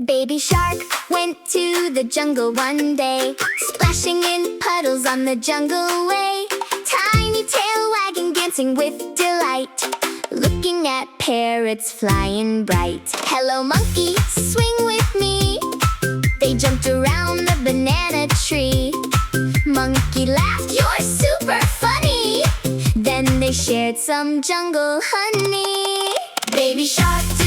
Baby shark went to the jungle one day, splashing in puddles on the jungle way. Tiny tail wagging, dancing with delight, looking at parrots flying bright. Hello monkey, swing with me. They jumped around the banana tree. Monkey laughed, you're super funny. Then they shared some jungle honey. Baby shark